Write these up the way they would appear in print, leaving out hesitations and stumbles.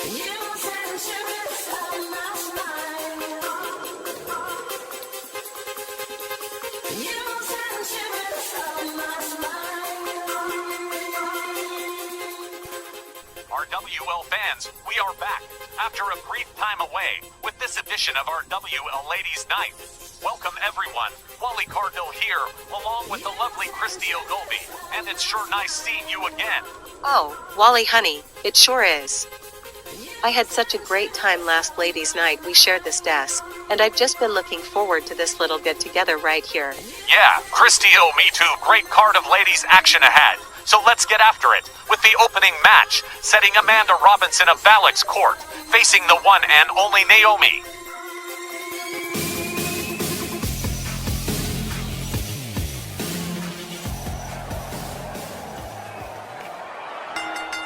RWL fans, we are back after a brief time away with this edition of RWL Ladies Night. Welcome everyone, Wally Cardinal here, along with the lovely Christy Ogilvy, and it's sure nice seeing you again. Oh, Wally honey, it sure is. I had such a great time last Ladies Night we shared this desk, and I've just been looking forward to this little get-together right here. Yeah, Christy, oh me too, great card of ladies action ahead. So let's get after it with the opening match, setting Amanda Robinson of Valak's court, facing the one and only Naomi.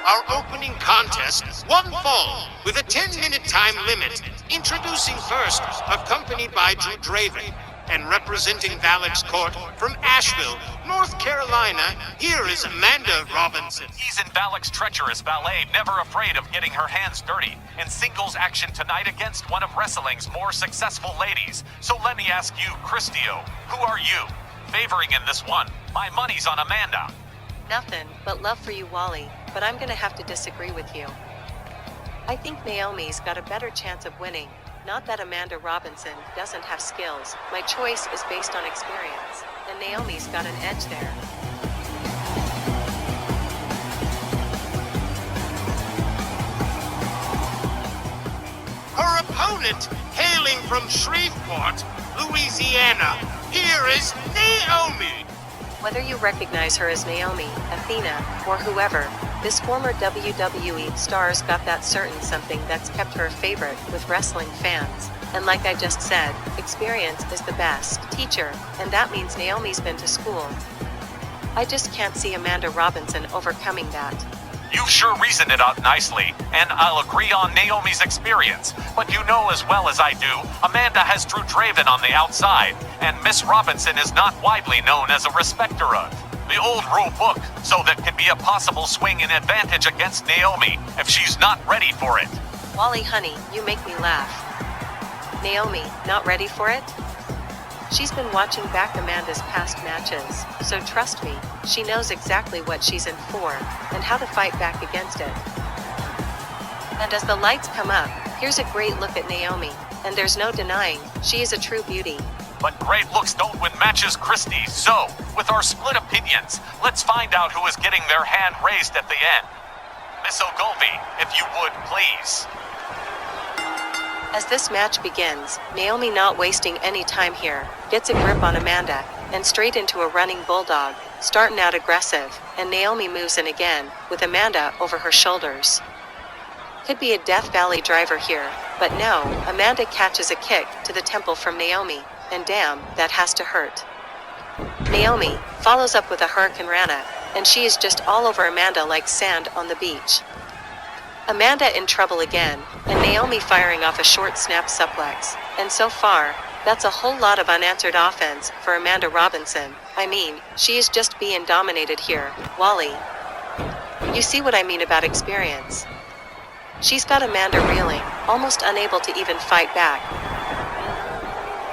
Our opening contest, one fall, with a 10-minute time limit. Introducing first, accompanied by Drew Draven, and representing Valak's court from Asheville, North Carolina, here is Amanda Robinson. He's in Valak's treacherous valet, never afraid of getting her hands dirty, in singles action tonight against one of wrestling's more successful ladies. So let me ask you, Christio, who are you favoring in this one? My money's on Amanda. Nothing but love for you, Wally, but I'm gonna have to disagree with you. I think Naomi's got a better chance of winning. Not that Amanda Robinson doesn't have skills. My choice is based on experience, and Naomi's got an edge there. Her opponent, hailing from Shreveport, Louisiana, here is Naomi. Whether you recognize her as Naomi, Athena, or whoever, this former WWE star's got that certain something that's kept her a favorite with wrestling fans. And like I just said, experience is the best teacher, and that means Naomi's been to school. I just can't see Amanda Robinson overcoming that. You've sure reasoned it out nicely, and I'll agree on Naomi's experience. But you know as well as I do, Amanda has Drew Draven on the outside, and Miss Robinson is not widely known as a respecter of the old rule book, so that could be a possible swing in advantage against Naomi if she's not ready for it. Wally honey, you make me laugh. Naomi, not ready for it? She's been watching back Amanda's past matches, so trust me, she knows exactly what she's in for, and how to fight back against it. And as the lights come up, here's a great look at Naomi, and there's no denying, she is a true beauty. But great looks don't win matches, Christy, so, with our split opinions, let's find out who is getting their hand raised at the end. Miss Ogilvy, if you would, please. As this match begins, Naomi, not wasting any time here, gets a grip on Amanda, and straight into a running bulldog, starting out aggressive, and Naomi moves in again, with Amanda over her shoulders. Could be a Death Valley driver here, but no, Amanda catches a kick to the temple from Naomi, and damn, that has to hurt. Naomi follows up with a Hurricane Rana, and she is just all over Amanda like sand on the beach. Amanda in trouble again, and Naomi firing off a short snap suplex, and so far, that's a whole lot of unanswered offense for Amanda Robinson. I mean, she is just being dominated here, Wally. You see what I mean about experience? She's got Amanda reeling, almost unable to even fight back.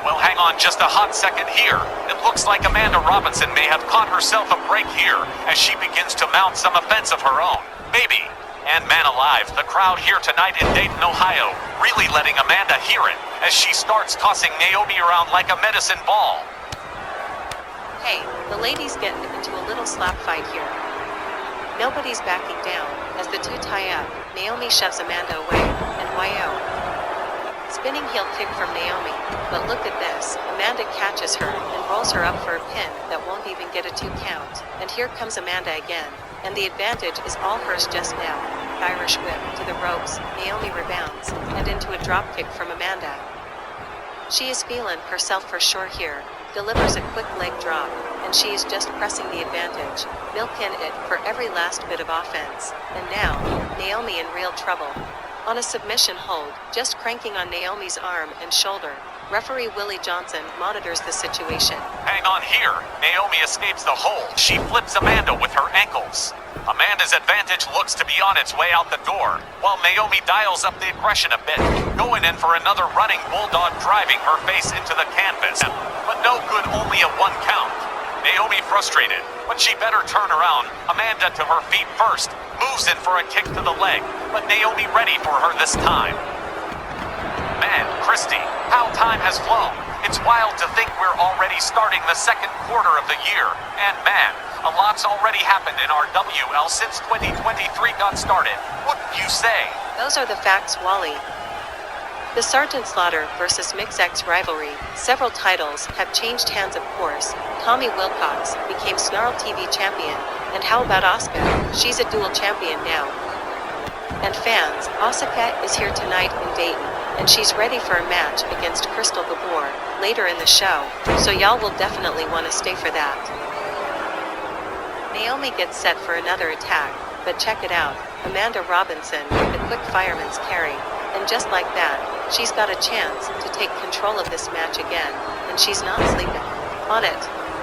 Well, hang on just a hot second here. It looks like Amanda Robinson may have caught herself a break here as she begins to mount some offense of her own. Maybe. And man alive, the crowd here tonight in Dayton, Ohio, really letting Amanda hear it as she starts tossing Naomi around like a medicine ball. Hey, the ladies get into a little slap fight here. Nobody's backing down. As the two tie up, Naomi shoves Amanda away, and why-oh. Spinning heel kick from Naomi, but look at this, Amanda catches her and rolls her up for a pin that won't even get a 2 count, and here comes Amanda again, and the advantage is all hers just now. Irish whip to the ropes, Naomi rebounds, and into a drop kick from Amanda. She is feeling herself for sure here, delivers a quick leg drop, and she is just pressing the advantage, milking it for every last bit of offense, and now, Naomi in real trouble. On a submission hold, just cranking on Naomi's arm and shoulder, referee Willie Johnson monitors the situation. Hang on here. Naomi escapes the hold. She flips Amanda with her ankles. Amanda's advantage looks to be on its way out the door, while Naomi dials up the aggression a bit, going in for another running bulldog, driving her face into the canvas. But no good, only a 1 count. Naomi frustrated, but she better turn around. Amanda to her feet first, moves in for a kick to the leg, but Naomi ready for her this time. Man, Christy, how time has flown. It's wild to think we're already starting the second quarter of the year. And man, a lot's already happened in RWL since 2023 got started. Wouldn't you say? Those are the facts, Wally. The Sergeant Slaughter versus Mix-X rivalry, several titles have changed hands, of course. Tommy Wilcox became Snarl TV champion, and how about Asuka? She's a dual champion now. And fans, Asuka is here tonight in Dayton, and she's ready for a match against Crystal Gabor later in the show, so y'all will definitely want to stay for that. Naomi gets set for another attack, but check it out, Amanda Robinson with a quick fireman's carry, and just like that, she's got a chance to take control of this match again, and she's not sleeping on it.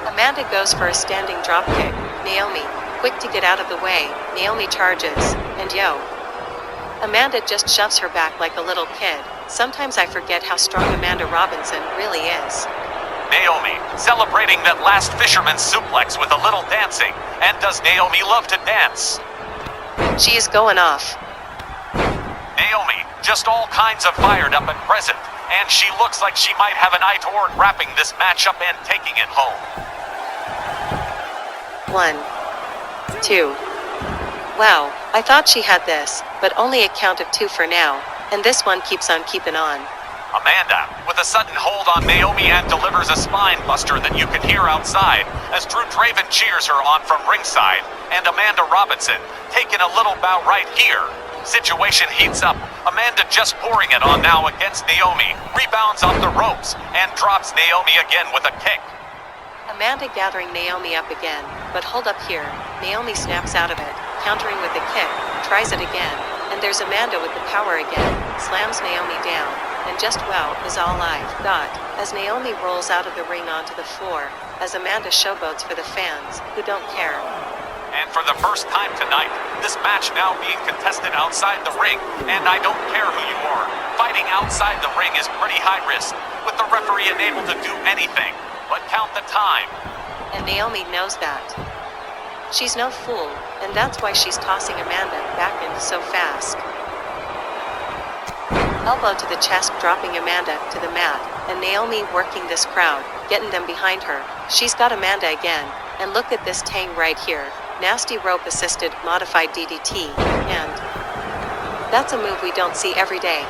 Amanda goes for a standing dropkick. Naomi, quick to get out of the way, Naomi charges, and yo. Amanda just shoves her back like a little kid. Sometimes I forget how strong Amanda Robinson really is. Naomi, celebrating that last fisherman's suplex with a little dancing. And does Naomi love to dance? She is going off. Naomi, just all kinds of fired up at present. And she looks like she might have an eye toward wrapping this match up and taking it home. 1, 2. Wow, I thought she had this, but only a count of 2 for now, and this one keeps on keeping on. Amanda, with a sudden hold on Naomi, and delivers a spine buster that you can hear outside as Drew Draven cheers her on from ringside, and Amanda Robinson taking a little bow right here. Situation heats up. Amanda just pouring it on now against Naomi, rebounds off the ropes, and drops Naomi again with a kick. Amanda gathering Naomi up again, but hold up here, Naomi snaps out of it, countering with a kick, tries it again, and there's Amanda with the power again, slams Naomi down, and just wow is all I've got, as Naomi rolls out of the ring onto the floor, as Amanda showboats for the fans, who don't care. And for the first time tonight, this match now being contested outside the ring, and I don't care who you are, fighting outside the ring is pretty high risk, with the referee unable to do anything but count the time. And Naomi knows that. She's no fool, and that's why she's tossing Amanda back in so fast. Elbow to the chest, dropping Amanda to the mat, and Naomi working this crowd, getting them behind her. She's got Amanda again, and look at this tang right here. Nasty rope assisted modified DDT, and that's a move we don't see every day.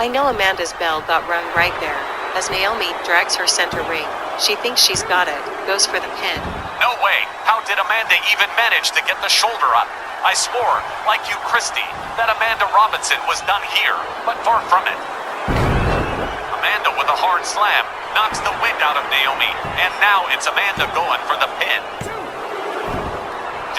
I know Amanda's bell got rung right there, as Naomi drags her center ring. She thinks she's got it, goes for the pin. No way! How did Amanda even manage to get the shoulder up? I swore, like you, Christy, that Amanda Robinson was done here, but far from it. Amanda with a hard slam knocks the wind out of Naomi, and now it's Amanda going for the pin.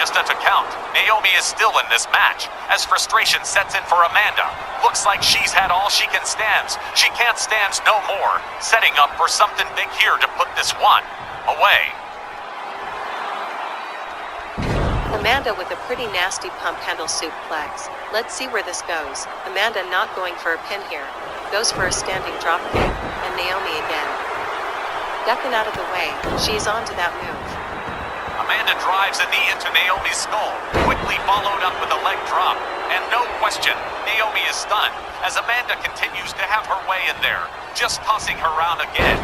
Just at a count, Naomi is still in this match, as frustration sets in for Amanda. Looks like she's had all she can stand. She can't stand no more, setting up for something big here to put this one away. Amanda with a pretty nasty pump handle suplex. Let's see where this goes. Amanda not going for a pin here. Goes for a standing dropkick, and Naomi again. Ducking out of the way, she's on to that move. Amanda drives a knee into Naomi's skull, quickly followed up with a leg drop. And no question, Naomi is stunned, as Amanda continues to have her way in there, just tossing her around again.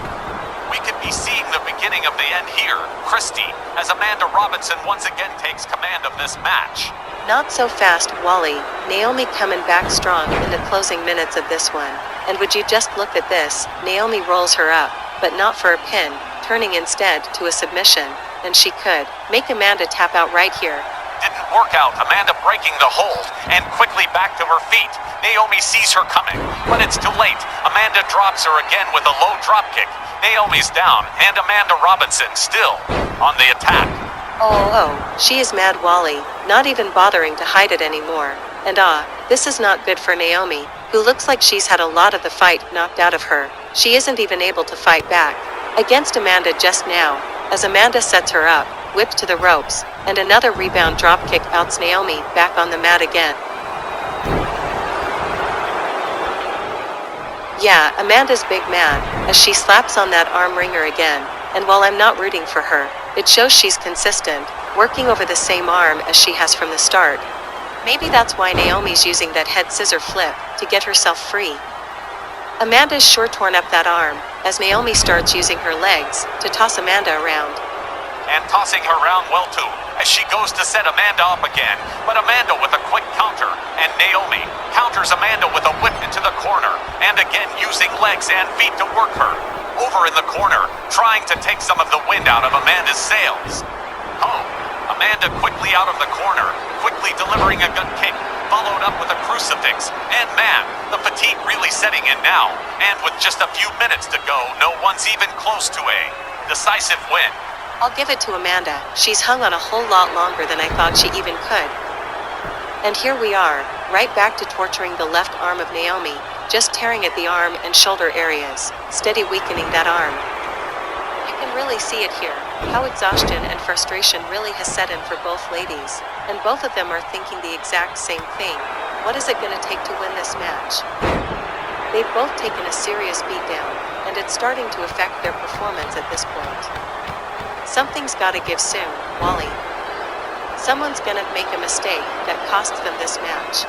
We could be seeing the beginning of the end here, Christy, as Amanda Robinson once again takes command of this match. Not so fast, Wally. Naomi coming back strong in the closing minutes of this one. And would you just look at this, Naomi rolls her up, but not for a pin, turning instead to a submission. And she could make Amanda tap out right here. Didn't work out, Amanda breaking the hold, and quickly back to her feet. Naomi sees her coming, but it's too late. Amanda drops her again with a low dropkick. Naomi's down, and Amanda Robinson still on the attack. Oh, she is mad, Wally, not even bothering to hide it anymore. And this is not good for Naomi, who looks like she's had a lot of the fight knocked out of her. She isn't even able to fight back against Amanda just now, as Amanda sets her up, whipped to the ropes, and another rebound dropkick outs Naomi back on the mat again. Yeah, Amanda's big mad, as she slaps on that arm wringer again, and while I'm not rooting for her, it shows she's consistent, working over the same arm as she has from the start. Maybe that's why Naomi's using that head scissor flip to get herself free. Amanda's sure torn up that arm, as Naomi starts using her legs to toss Amanda around. And tossing her around well too, as she goes to set Amanda up again, but Amanda with a quick counter, and Naomi counters Amanda with a whip into the corner, and again using legs and feet to work her. Over in the corner, trying to take some of the wind out of Amanda's sails. Oh, Amanda quickly out of the corner, quickly delivering a gut kick, followed up with a crucifix, and man, the fatigue really setting in now, and with just a few minutes to go, no one's even close to a decisive win. I'll give it to Amanda, she's hung on a whole lot longer than I thought she even could. And here we are, right back to torturing the left arm of Naomi, just tearing at the arm and shoulder areas, steady weakening that arm. You can really see it here, how exhaustion and frustration really has set in for both ladies, and both of them are thinking the exact same thing. What is it going to take to win this match? They've both taken a serious beatdown, and it's starting to affect their performance at this point. Something's gotta give soon, Wally. Someone's gonna make a mistake that costs them this match.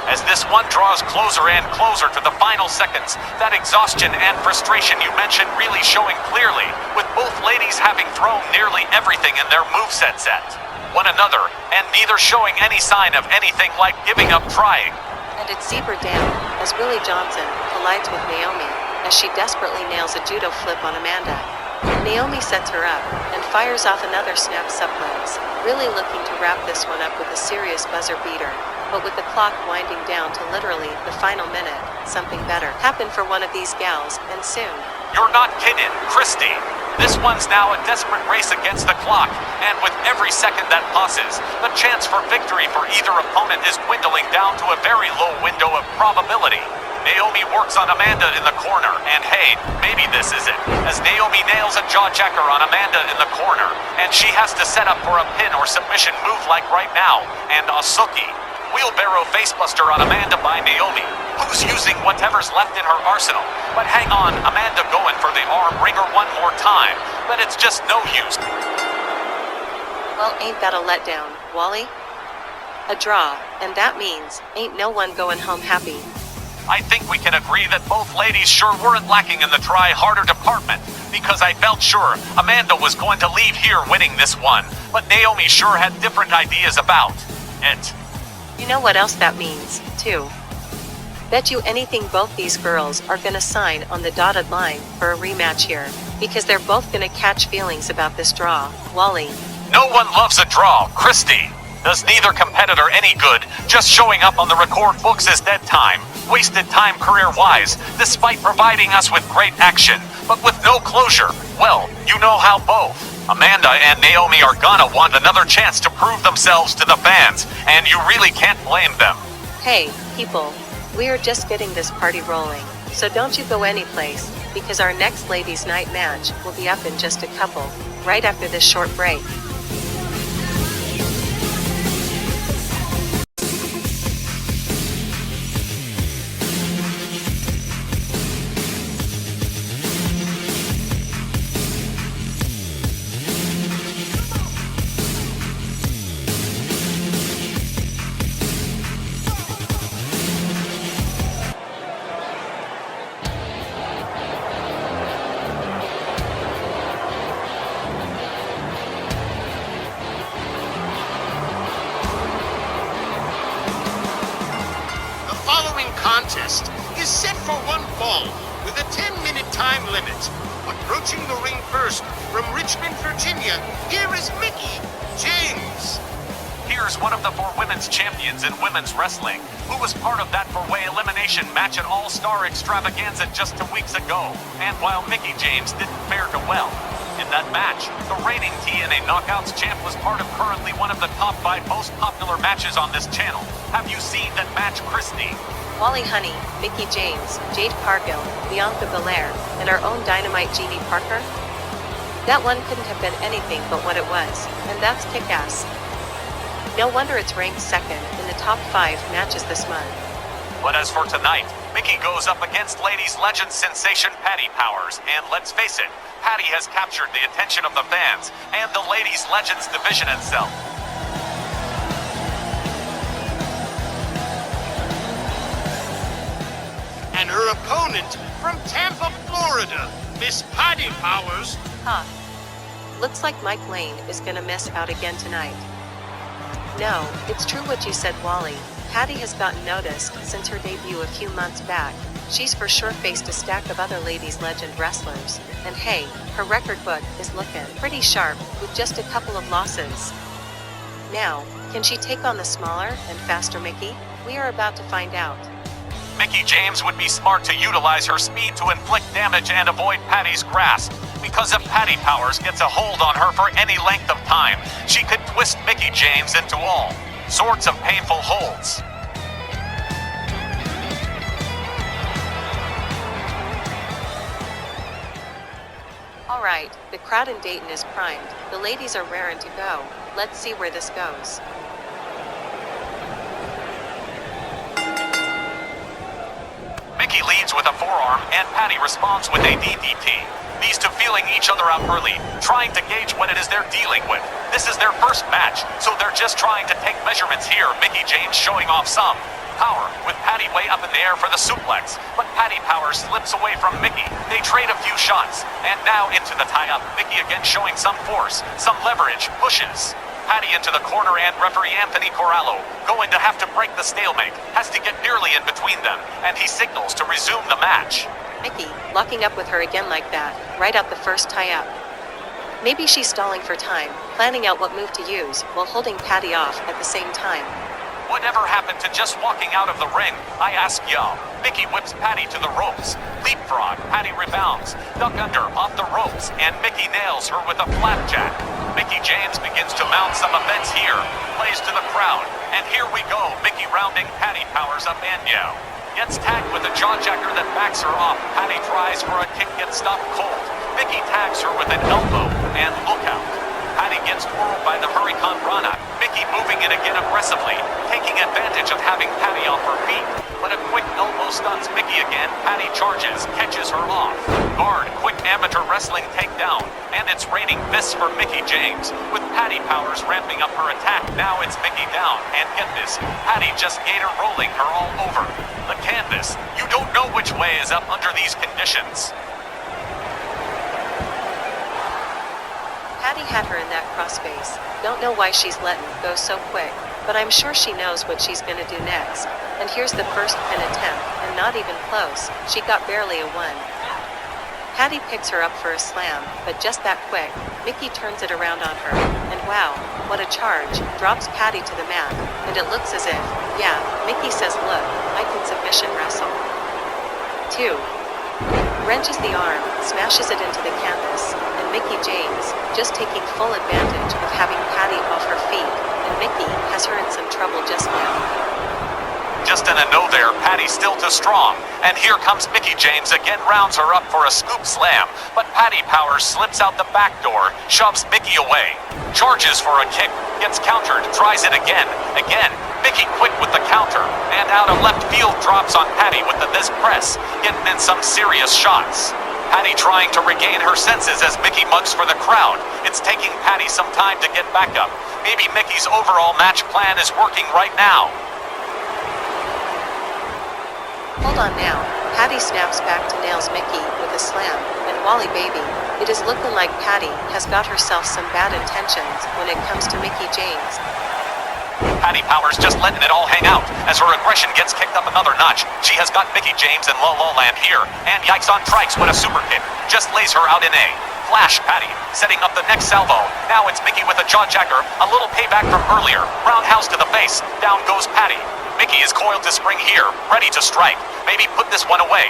As this one draws closer and closer to the final seconds, that exhaustion and frustration you mentioned really showing clearly, with both ladies having thrown nearly everything in their moveset at one another, and neither showing any sign of anything like giving up trying. And it's zebra down, as Willie Johnson collides with Naomi, as she desperately nails a judo flip on Amanda. Naomi sets her up, and fires off another snap suplex, really looking to wrap this one up with a serious buzzer beater. But with the clock winding down to literally the final minute, something better happened for one of these gals, and soon. You're not kidding, Christy. This one's now a desperate race against the clock, and with every second that passes, the chance for victory for either opponent is dwindling down to a very low window of probability. Naomi works on Amanda in the corner, and hey, maybe this is it, as Naomi nails a jawjacker on Amanda in the corner, and she has to set up for a pin or submission move like right now, and a Suki. Wheelbarrow facebuster on Amanda by Naomi, who's using whatever's left in her arsenal. But hang on, Amanda going for the arm wringer one more time, but it's just no use. Well, ain't that a letdown, Wally? A draw, and that means, ain't no one going home happy. I think we can agree that both ladies sure weren't lacking in the try-harder department, because I felt sure Amanda was going to leave here winning this one, but Naomi sure had different ideas about it. You know what else that means, too? Bet you anything both these girls are gonna sign on the dotted line for a rematch here, because they're both gonna catch feelings about this draw, Wally. No one loves a draw, Christy. Does neither competitor any good, just showing up on the record books is dead time, wasted time career-wise, despite providing us with great action, but with no closure. Well, you know how both Amanda and Naomi are gonna want another chance to prove themselves to the fans, and you really can't blame them. Hey, people, we are just getting this party rolling, so don't you go anyplace, because our next ladies' night match will be up in just a couple, right after this short break. Contest is set for one fall with a 10-minute time limit. Approaching the ring first from Richmond, Virginia, here is Mickey James. Here's one of the 4 women's champions in women's wrestling, who was part of that 4-way elimination match at All-Star Extravaganza just 2 weeks ago. And while Mickey James didn't fare too well, in that match. The reigning TNA Knockouts champ was part of currently one of the top 5 most popular matches on this channel. Have you seen that match, Christy? Wally Honey, Mickie James, Jade Cargill, Bianca Belair, and our own Dynamite Jeannie Parker? That one couldn't have been anything but what it was, and that's kick-ass. No wonder it's ranked second in the top 5 matches this month. But as for tonight, Mickie goes up against ladies legend sensation Patty Powers, and let's face it, Patty has captured the attention of the fans and the ladies legends division itself. And her opponent from Tampa, Florida, Miss Patty Powers. Huh. Looks like Mike Lane is gonna miss out again tonight. No, it's true what you said, Wally. Patty has gotten noticed since her debut a few months back. She's for sure faced a stack of other ladies legend wrestlers. And hey, her record book is looking pretty sharp with just a couple of losses. Now, can she take on the smaller and faster Mickie? We are about to find out. Mickie James would be smart to utilize her speed to inflict damage and avoid Patty's grasp. Because if Patty Powers gets a hold on her for any length of time, she could twist Mickie James into all sorts of painful holds. Alright, the crowd in Dayton is primed. The ladies are raring to go. Let's see where this goes. Mickie leads with a forearm, and Patty responds with a DDT. These two feeling each other out early, trying to gauge what it is they're dealing with. This is their first match, so they're just trying to take measurements here. Mickie James showing off some power, with Patty way up in the air for the suplex. But Patty Powers slips away from Mickie. They trade a few shots, and now into the tie-up. Mickie again showing some force, some leverage, pushes Patty into the corner, and referee Anthony Corallo going to have to break the stalemate. Has to get nearly in between them, and he signals to resume the match. Mickie, locking up with her again like that, right out the first tie-up. Maybe she's stalling for time, planning out what move to use, while holding Patty off at the same time. Whatever happened to just walking out of the ring, I ask y'all. Mickie whips Patty to the ropes. Leapfrog, Patty rebounds. Duck under, off the ropes, and Mickie nails her with a flapjack. Mickie James begins to mount some offense here. Plays to the crowd, and here we go. Mickie rounding Patty Powers up, and yeah, gets tagged with a jawjacker that backs her off. Patty tries for a kick, gets stopped cold. Mickie tags her with an elbow, and look out. Patty gets twirled by the Hurricane Rana. Mickie moving in again aggressively, taking advantage of having Patty off her feet. But a quick elbow stuns Mickie again. Patty charges, catches her off. Guard, quick amateur wrestling takedown. And it's raining fists for Mickie James, with Patty Powers ramping up her attack. Now it's Mickie down, and get this, Patty just gator rolling her all over the canvas. You don't know which way is up under these conditions. Patty had her in that crossface. Don't know why she's letting go so quick, but I'm sure she knows what she's gonna do next. And here's the first pin attempt, and not even close. She got barely a 1. Patty picks her up for a slam, but just that quick, Mickie turns it around on her, and wow, what a charge, drops Patty to the mat, and it looks as if, yeah, Mickie says look, I can submission wrestle. 2. Wrenches the arm, smashes it into the canvas, and Mickie James, just taking full advantage of having Patty off her feet, and Mickie has her in some trouble just now. Just in a no there, Patty's still too strong. And here comes Mickie James again, rounds her up for a scoop slam. But Patty Powers slips out the back door, shoves Mickie away. Charges for a kick, gets countered, tries it again. Mickie quick with the counter, and out of left field drops on Patty with the this press, getting in some serious shots. Patty trying to regain her senses as Mickie mugs for the crowd. It's taking Patty some time to get back up. Maybe Mickey's overall match plan is working right now. Hold on now. Patty snaps back to nails Mickie with a slam, and Wally baby, it is looking like Patty has got herself some bad intentions when it comes to Mickie James. Patty Powers just letting it all hang out as her aggression gets kicked up another notch. She has got Mickie James in La La Land here, and yikes on trikes with a super kick. Just lays her out in a flash. Patty setting up the next salvo. Now it's Mickie with a jawjacker, a little payback from earlier. Roundhouse to the face. Down goes Patty. Mickie is coiled to spring here, ready to strike. Maybe put this one away.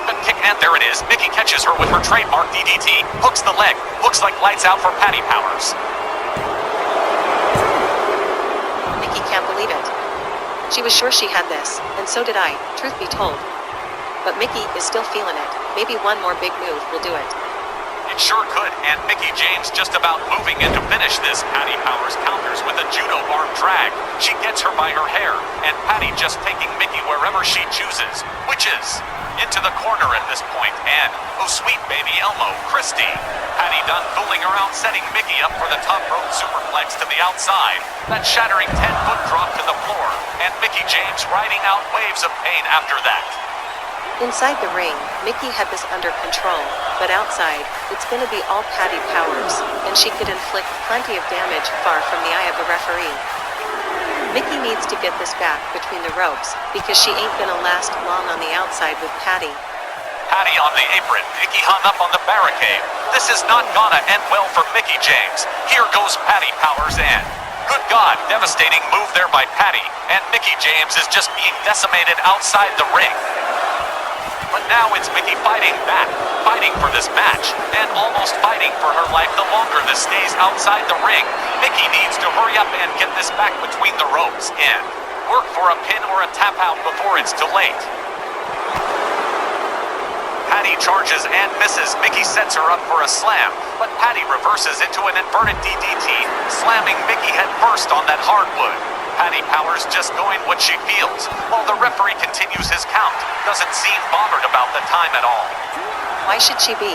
Good kick And there it is. Mickey catches her with her trademark DDT. Hooks the leg. Looks like lights out for Patty Powers. Mickey can't believe it. She was sure she had this, and so did I, truth be told. But Mickey is still feeling it. Maybe one more big move will do it. It sure could, and Mickey James just about moving in to finish this. Patty Powers counters with a judo arm drag. She gets her by her hair, and Patty just taking Mickey wherever she chooses, which is into the corner at this point, and oh sweet baby Elmo, Christie. Patty done fooling around, setting Mickey up for the top rope superplex to the outside. That shattering 10-foot drop to the floor, and Mickey James riding out waves of pain after that. Inside the ring, Mickey had this under control, but outside, it's gonna be all Patty Powers, and she could inflict plenty of damage far from the eye of the referee. Mickey needs to get this back between the ropes, because she ain't gonna last long on the outside with Patty. Patty on the apron, Mickey hung up on the barricade. This is not gonna end well for Mickey James. Here goes Patty Powers in. Good God, devastating move there by Patty, and Mickey James is just being decimated outside the ring. But now it's Mickey fighting back, fighting for this match, and almost fighting for her life the longer this stays outside the ring. Mickey needs to hurry up and get this back between the ropes and work for a pin or a tap out before it's too late. Patty charges and misses. Mickey sets her up for a slam, but Patty reverses into an inverted DDT, slamming Mickey head first on that hardwood. Patty Powers just going what she feels, while the referee continues his count. Doesn't seem bothered about the time at all. Why should she be?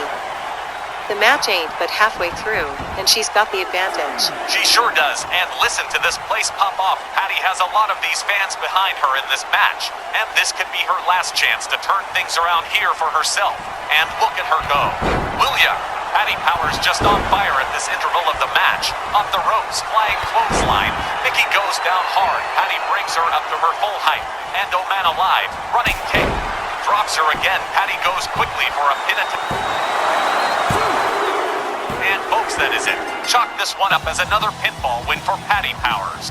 The match ain't but halfway through, and she's got the advantage. She sure does, and listen to this place pop off. Patty has a lot of these fans behind her in this match, and this could be her last chance to turn things around here for herself. And look at her go. Will ya? Patty Powers just on fire at this interval of the match. Off the ropes, flying clothesline. Mickey goes down hard. Patty brings her up to her full height. And oh man alive, running kick. Drops her again. Patty goes quickly for a pin attempt. And folks, that is it. Chalk this one up as another pinfall win for Patty Powers.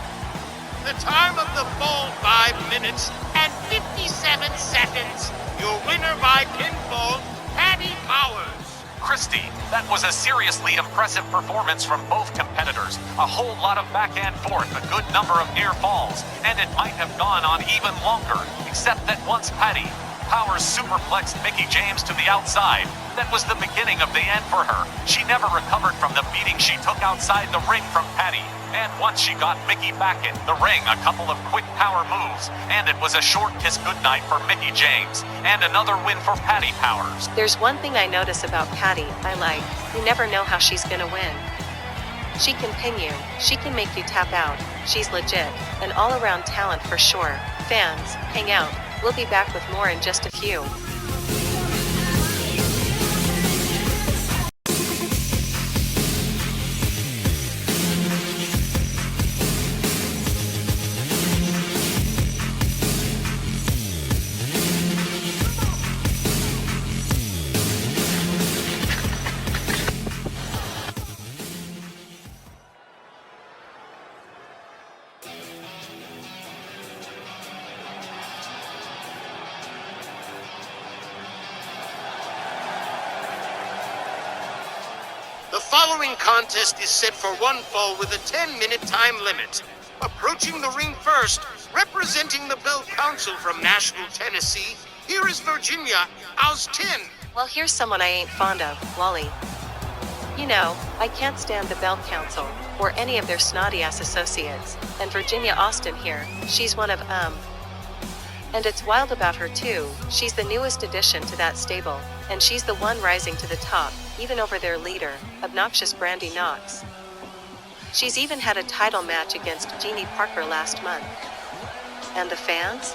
The time of the fall, 5 minutes and 57 seconds. Your winner by pinfall, Patty Powers. Christie, that was a seriously impressive performance from both competitors. A whole lot of back and forth, a good number of near falls, and it might have gone on even longer, except that once Patty Powers superplexed Mickey James to the outside, that was the beginning of the end for her. She never recovered from the beating she took outside the ring from Patty, and once she got Mickey back in the ring, a couple of quick power moves, and it was a short kiss goodnight for Mickey James, and another win for Patty Powers. There's one thing I notice about Patty I like. You never know how she's gonna win. She can pin you, she can make you tap out, she's legit, an all-around talent for sure. Fans, hang out, we'll be back with more in just a few. The following contest is set for one fall with a 10-minute time limit. Approaching the ring first, representing the Bell Council from Nashville, Tennessee, here is Virginia, House 10. Well, here's someone I ain't fond of, Wally. You know, I can't stand the Bell Council, or any of their snotty-ass associates, and Virginia Austin here, she's one of, And it's wild about her too, she's the newest addition to that stable, and she's the one rising to the top, even over their leader, obnoxious Brandy Knox. She's even had a title match against Jeannie Parker last month. And the fans?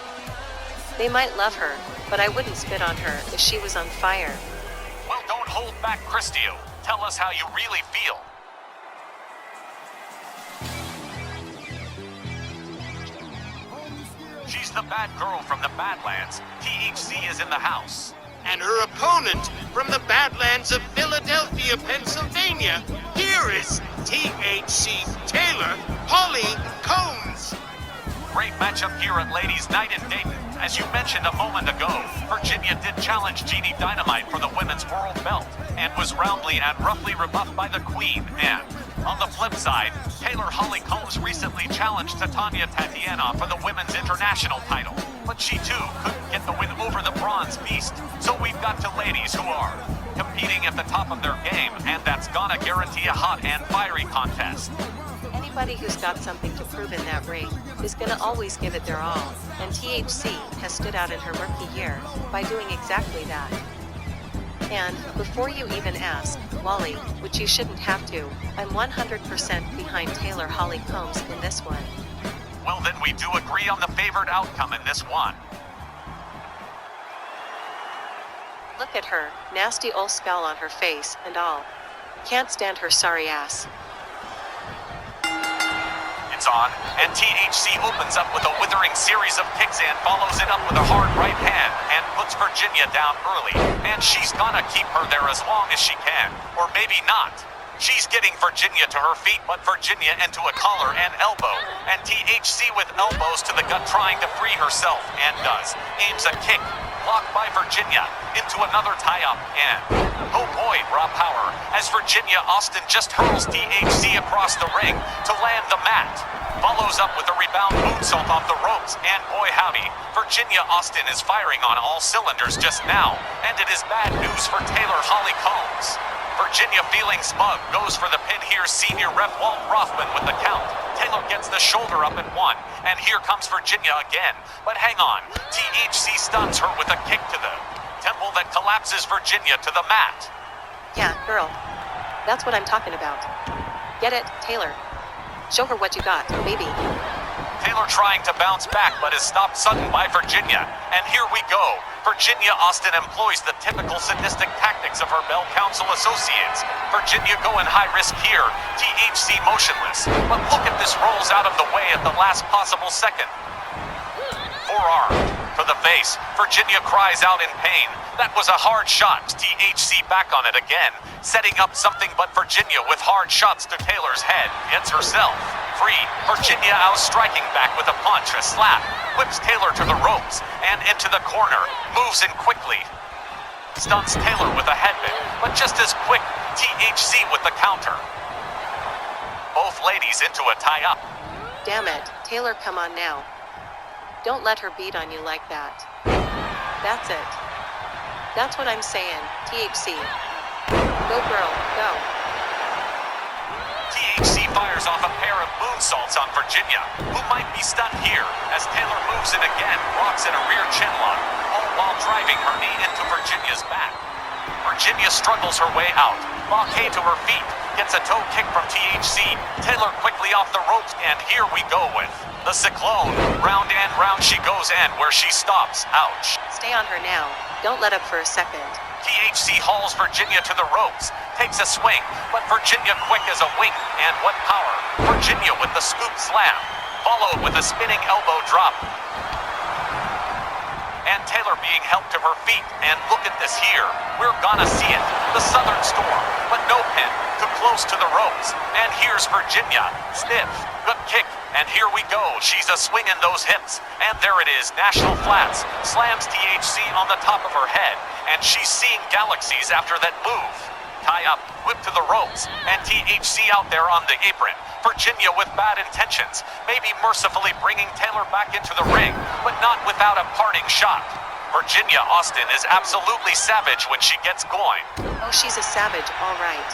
They might love her, but I wouldn't spit on her if she was on fire. Well, don't hold back, Christio. Tell us how you really feel. She's the bad girl from the Badlands. THC is in the house. And her opponent from the Badlands of Philadelphia, Pennsylvania, here is THC Taylor, Holly Combs. Great matchup here at Ladies' Night in Dayton. As you mentioned a moment ago, Virginia did challenge Jeannie Dynamite for the women's world belt and was roundly and roughly rebuffed by the Queen. And on the flip side, Taylor Holly Combs recently challenged Titania Tatiana for the women's international title, but she too couldn't get the win over the Bronze Beast. So we've got two ladies who are competing at the top of their game, and that's gonna guarantee a hot and fiery contest. Anybody who's got something to prove in that ring is gonna always give it their all, and THC has stood out in her rookie year by doing exactly that. And, before you even ask, Wally, which you shouldn't have to, I'm 100% behind Taylor Holly Combs in this one. Well, then we do agree on the favored outcome in this one. Look at her, nasty old scowl on her face and all. Can't stand her sorry ass. It's on, and THC opens up with a withering series of kicks and follows it up with a hard right hand and puts Virginia down early. And she's gonna keep her there as long as she can, or maybe not. She's getting Virginia to her feet, but Virginia into a collar and elbow, and THC with elbows to the gut trying to free herself, and does. Aims a kick, blocked by Virginia, into another tie-up, and oh boy, raw power, as Virginia Austin just hurls THC across the ring to land the mat. Follows up with a rebound moonsault off the ropes, and boy howdy, Virginia Austin is firing on all cylinders just now, and it is bad news for Taylor Holly Combs. Virginia, feeling smug, goes for the pin here. Senior ref Walt Rothman with the count. Taylor gets the shoulder up at one, and here comes Virginia again. But hang on, THC stuns her with a kick to the temple that collapses Virginia to the mat. Yeah, girl. That's what I'm talking about. Get it, Taylor? Show her what you got, baby. Taylor trying to bounce back, but is stopped sudden by Virginia. And here we go. Virginia Austin employs the typical sadistic tactics of her Bell Council associates. Virginia going high risk here. THC motionless. But look at this, rolls out of the way at the last possible second. Forearm to the face. Virginia cries out in pain. That was a hard shot. THC back on it again. Setting up something, but Virginia with hard shots to Taylor's head. Gets herself free. Virginia out striking back with a punch, a slap. Whips Taylor to the ropes and into the corner. Moves in quickly. Stuns Taylor with a headbutt, but just as quick, THC with the counter. Both ladies into a tie-up. Damn it, Taylor, come on now. Don't let her beat on you like that. That's it. That's what I'm saying, THC. Go girl, go. THC fires off a pair of moonsaults on Virginia, who might be stunned here, as Taylor moves in again, rocks in a rear chinlock, all while driving her knee into Virginia's back. Virginia struggles her way out, Mockay to her feet, gets a toe kick from THC, Taylor quickly off the ropes, and here we go with the Cyclone. Round and round she goes, and where she stops, ouch. Stay on her now, don't let up for a second. THC hauls Virginia to the ropes, takes a swing, but Virginia quick as a wink, and what power. Virginia with the scoop slam, followed with a spinning elbow drop. And Taylor being helped to her feet, and look at this here. We're gonna see it. The Southern Storm, but no pin, too close to the ropes. And here's Virginia, stiff, good kick, and here we go. She's a swinging those hips, and there it is, National Flats, slams THC on the top of her head, and she's seeing galaxies after that move. Tie up, whip to the ropes, and THC out there on the apron. Virginia with bad intentions, maybe mercifully bringing Taylor back into the ring, but not without a parting shot. Virginia Austin is absolutely savage when she gets going. Oh, she's a savage, all right.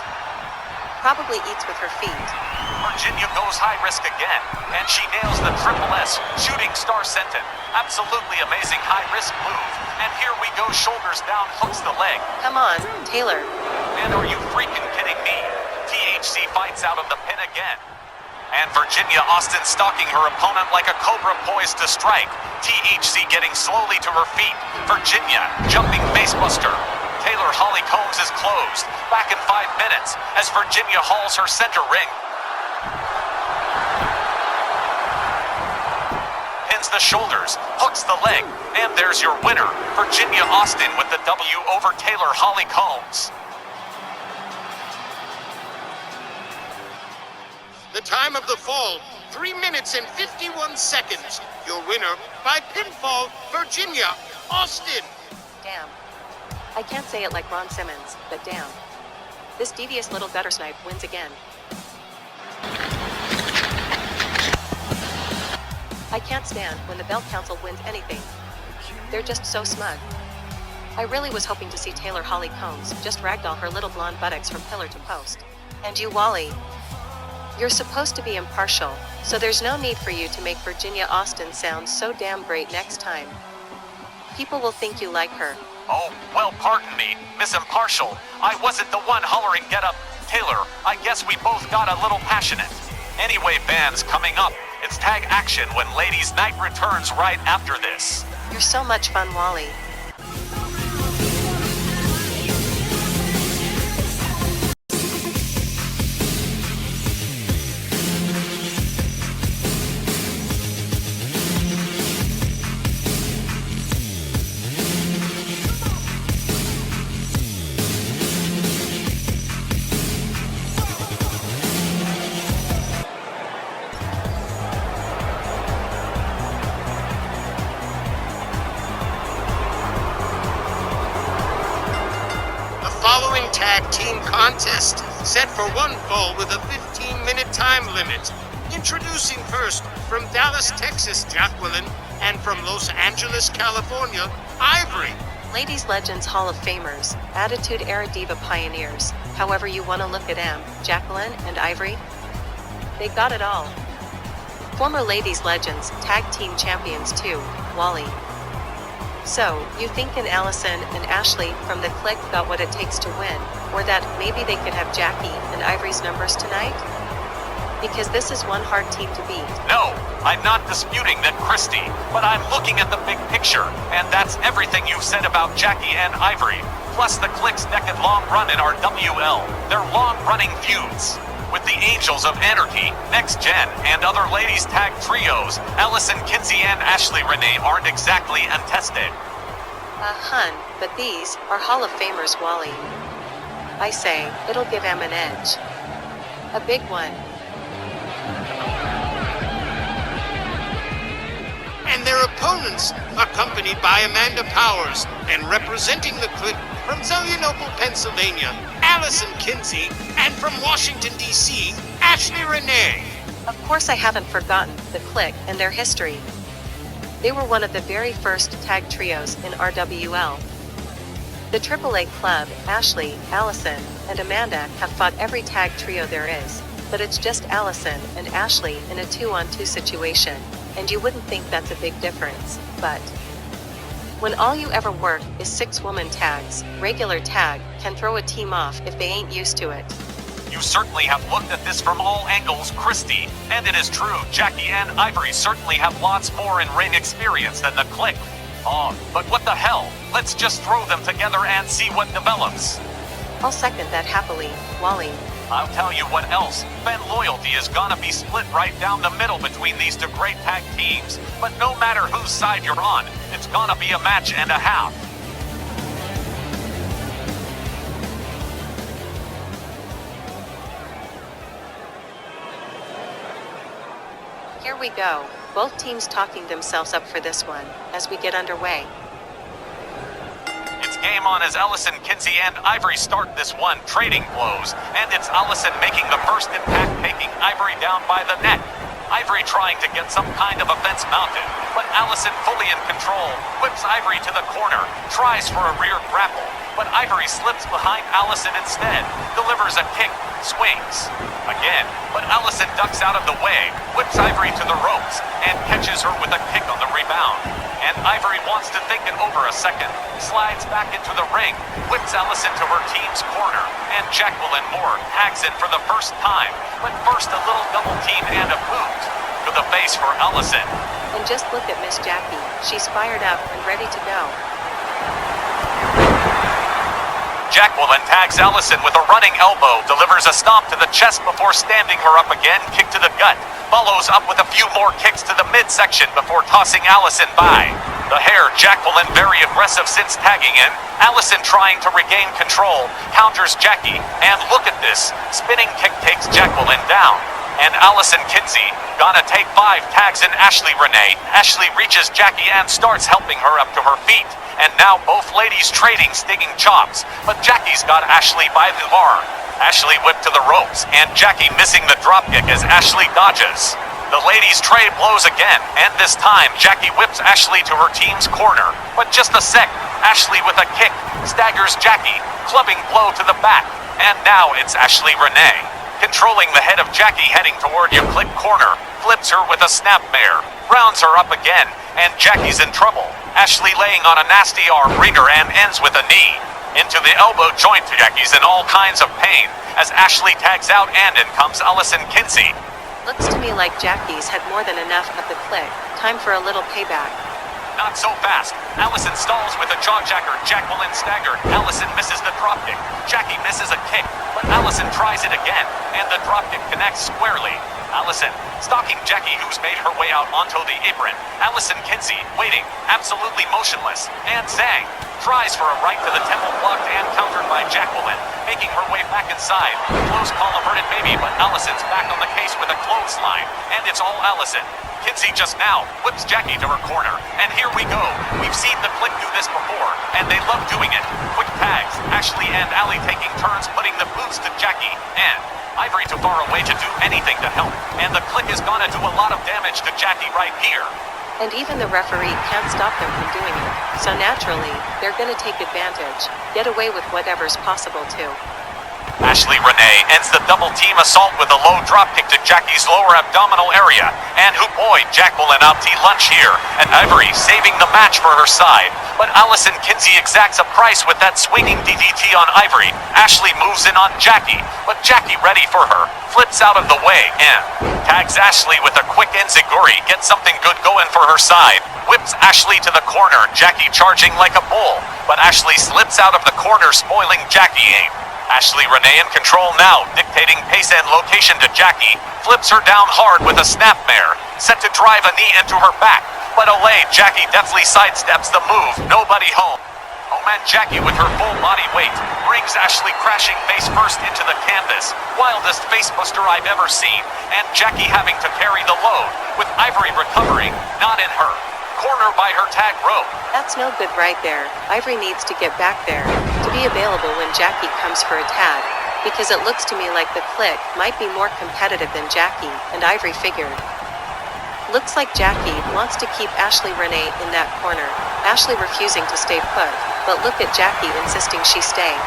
Probably eats with her feet. Virginia goes high risk again, and she nails the Triple S, shooting star senton. Absolutely amazing high risk move. And here we go, shoulders down, hooks the leg. Come on, Taylor. Man, are you freaking kidding me? THC fights out of the pin again. And Virginia Austin stalking her opponent like a cobra poised to strike. THC getting slowly to her feet. Virginia jumping facebuster. Taylor Holly Combs is closed. Back in 5 minutes as Virginia hauls her center ring. Pins the shoulders, hooks the leg, and there's your winner, Virginia Austin with the W over Taylor Holly Combs. The time of the fall 3 minutes and 51 seconds. Your winner by pinfall, Virginia Austin. Damn. I can't say it like Ron Simmons, but damn. This devious little gutter snipe wins again. I can't stand when the Belt Council wins anything. They're just so smug. I really was hoping to see Taylor Holly Combs just ragdoll her little blonde buttocks from pillar to post. And you, Wally. You're supposed to be impartial, so there's no need for you to make Virginia Austin sound so damn great next time. People will think you like her. Oh, well, pardon me, Miss Impartial. I wasn't the one hollering get up. Taylor, I guess we both got a little passionate. Anyway, fans, coming up, it's tag action when Ladies' Night returns right after this. You're so much fun, Wally. Following tag team contest, set for one fall with a 15-minute time limit. Introducing first, from Dallas, Texas, Jacqueline, and from Los Angeles, California, Ivory. Ladies Legends Hall of Famers, Attitude Era Diva pioneers, however you want to look at them, Jacqueline and Ivory. They got it all. Former Ladies Legends, Tag Team Champions too, Wally. So, you thinkin' Allison and Ashley from the clique got what it takes to win, or that maybe they could have Jackie and Ivory's numbers tonight? Because this is one hard team to beat. No, I'm not disputing that, Christy, but I'm looking at the big picture, and that's everything you've said about Jackie and Ivory, plus the clique's decade-long run in RWL, their long-running feuds. With the Angels of Anarchy, Next Gen, and other ladies tag trios, Allison Kinsey and Ashley Renee aren't exactly untested. Hun, but these are Hall of Famers, Wally. I say, it'll give them an edge. A big one. And their opponents, accompanied by Amanda Powers, and representing the clique from Zelienople, Pennsylvania, Allison Kinsey, and from Washington, D.C., Ashley Renee. Of course I haven't forgotten the clique and their history. They were one of the very first tag trios in RWL. The AAA Club, Ashley, Allison, and Amanda have fought every tag trio there is, but it's just Allison and Ashley in a 2-on-2 situation, and you wouldn't think that's a big difference, but when all you ever work is 6-woman tags, regular tag can throw a team off if they ain't used to it. You certainly have looked at this from all angles, Christy, and it is true, Jackie and Ivory certainly have lots more in ring experience than the clique. Oh, but what the hell? Let's just throw them together and see what develops. I'll second that happily, Wally. I'll tell you what else. Fan loyalty is gonna be split right down the middle between these two great tag teams. But no matter whose side you're on, it's gonna be a match and a half. Here we go, both teams talking themselves up for this one, as we get underway. It's game on as Allison Kinsey and Ivory start this one, trading blows, and it's Allison making the first impact, taking Ivory down by the neck. Ivory trying to get some kind of offense mounted, but Allison fully in control, whips Ivory to the corner, tries for a rear grapple, but Ivory slips behind Allison instead, delivers a kick, swings. Again, but Allison ducks out of the way, whips Ivory to the ropes, and catches her with a kick on the rebound. And Ivory wants to think it over a second, slides back into the ring, whips Allison to her team's corner, and Jacqueline Moore tags in for the first time, but first a little double team and a boot to the face for Allison. And just look at Miss Jackie, she's fired up and ready to go. Jacqueline tags Allison with a running elbow, delivers a stomp to the chest before standing her up again, kick to the gut, follows up with a few more kicks to the midsection before tossing Allison by. The hair, Jacqueline very aggressive since tagging in, Allison trying to regain control, counters Jackie, and look at this, spinning kick takes Jacqueline down. and Allison Kinsey. Gonna take 5, tags in Ashley Renee. Ashley reaches Jackie and starts helping her up to her feet. And now both ladies trading stinging chops, but Jackie's got Ashley by the arm. Ashley whipped to the ropes, and Jackie missing the dropkick as Ashley dodges. The ladies trade blows again, and this time Jackie whips Ashley to her team's corner. But just a sec, Ashley with a kick staggers Jackie, clubbing blow to the back. And now it's Ashley Renee, controlling the head of Jackie heading toward your click corner, flips her with a snapmare, rounds her up again, and Jackie's in trouble. Ashley laying on a nasty arm reader and ends with a knee. Into the elbow joint, Jackie's in all kinds of pain as Ashley tags out and in comes Allison Kinsey. Looks to me like Jackie's had more than enough of the click. Time for a little payback. Not so fast. Allison stalls with a jawjacker. Jacqueline staggered. Allison misses the dropkick. Jackie misses a kick, but Allison tries it again, and the dropkick connects squarely. Allison stalking Jackie, who's made her way out onto the apron. Allison Kinsey waiting, absolutely motionless, and Zhang tries for a right to the temple, blocked and countered by Jacqueline, making her way back inside. Close call averted maybe, but Allison's back on the case with a clothesline, and it's all Allison. Kinsey just now whips Jackie to her corner, and here we go. We've seen the Click do this before, and they love doing it. Quick tags, Ashley and Allie taking turns putting the boots to Jackie, and Ivory too far away to do anything to help, and the Click is gonna do a lot of damage to Jackie right here. And even the referee can't stop them from doing it. So naturally, they're gonna take advantage, get away with whatever's possible too. Ashley Renee ends the double team assault with a low dropkick to Jackie's lower abdominal area. And who boy, Jacqueline out to lunch here. And Ivory saving the match for her side. But Allison Kinsey exacts a price with that swinging DDT on Ivory. Ashley moves in on Jackie, but Jackie ready for her. Flips out of the way and tags Ashley with a quick enziguri. Gets something good going for her side. Whips Ashley to the corner. Jackie charging like a bull. But Ashley slips out of the corner, spoiling Jackie aim. Ashley Renee in control now, dictating pace and location to Jackie. Flips her down hard with a snapmare, set to drive a knee into her back. But Olay, Jackie deftly sidesteps the move, nobody home. Oh man, Jackie with her full body weight brings Ashley crashing face first into the canvas. Wildest facebuster I've ever seen. And Jackie having to carry the load, with Ivory recovering, not in her. Corner by her tag rope. That's no good right there. Ivory needs to get back there, to be available when Jackie comes for a tag, because it looks to me like the Click might be more competitive than Jackie, and Ivory figured. Looks like Jackie wants to keep Ashley Renee in that corner, Ashley refusing to stay put, but look at Jackie insisting she stay.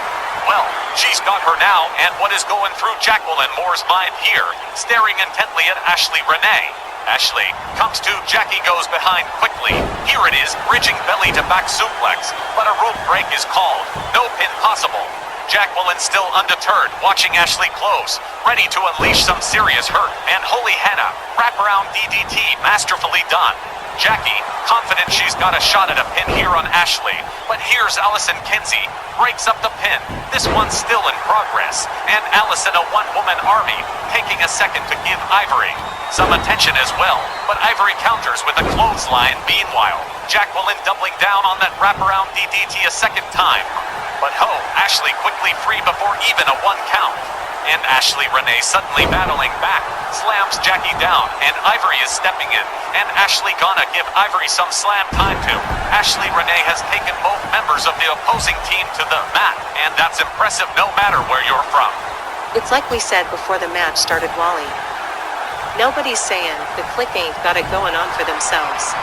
Well, she's got her now, and what is going through Jacqueline Moore's mind here, staring intently at Ashley Renee. Ashley comes to, Jackie goes behind quickly. Here it is, bridging belly to back suplex, but a rope break is called. No pin possible. Jacqueline still undeterred, watching Ashley close, ready to unleash some serious hurt. And holy Hannah, wraparound DDT, masterfully done. Jackie, confident she's got a shot at a pin here on Ashley, but here's Allison Kinsey, breaks up the pin. This one's still in progress, and Allison, a one-woman army, taking a second to give Ivory some attention as well, but Ivory counters with a clothesline. Meanwhile, Jacqueline doubling down on that wraparound DDT a second time. But ho, Ashley quickly free before even a 1 count. And Ashley Renee suddenly battling back, slams Jackie down, and Ivory is stepping in. And Ashley gonna give Ivory some slam time too. Ashley Renee has taken both members of the opposing team to the mat, and that's impressive no matter where you're from. It's like we said before the match started, Wally. Nobody's saying the Click ain't got it going on for themselves.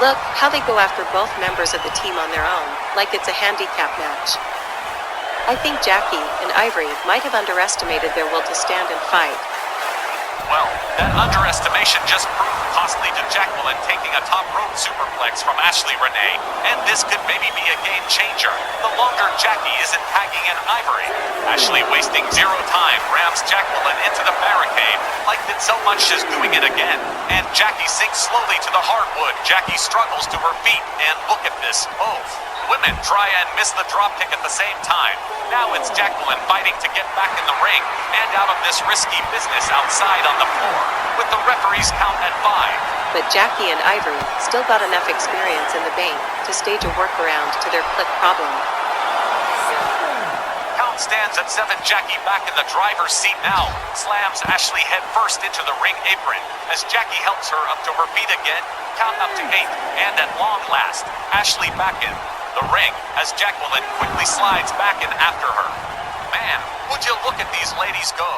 Look how they go after both members of the team on their own, like it's a handicap match. I think Jackie and Ivory might have underestimated their will to stand and fight. Well, that underestimation just proved costly to Jacqueline, taking a top rope superplex from Ashley Renee, and this could maybe be a game changer. The longer Jackie isn't tagging in Ivory. Ashley wasting zero time, rams Jacqueline into the barricade, like did so much as doing it again. And Jackie sinks slowly to the hardwood. Jackie struggles to her feet, and look at this, both women try and miss the dropkick at the same time. Now it's Jacqueline fighting to get back in the ring and out of this risky business outside on the floor, with the referee's count at 5. But Jackie and Ivory still got enough experience in the bank to stage a workaround to their Click problem. Count Stands at 7, Jackie back in the driver's seat now. Slams Ashley head first into the ring apron as Jackie helps her up to her feet again. Count up to 8, and at long last, Ashley back in the ring as Jacqueline quickly slides back in after her. Man, would you look at these ladies go?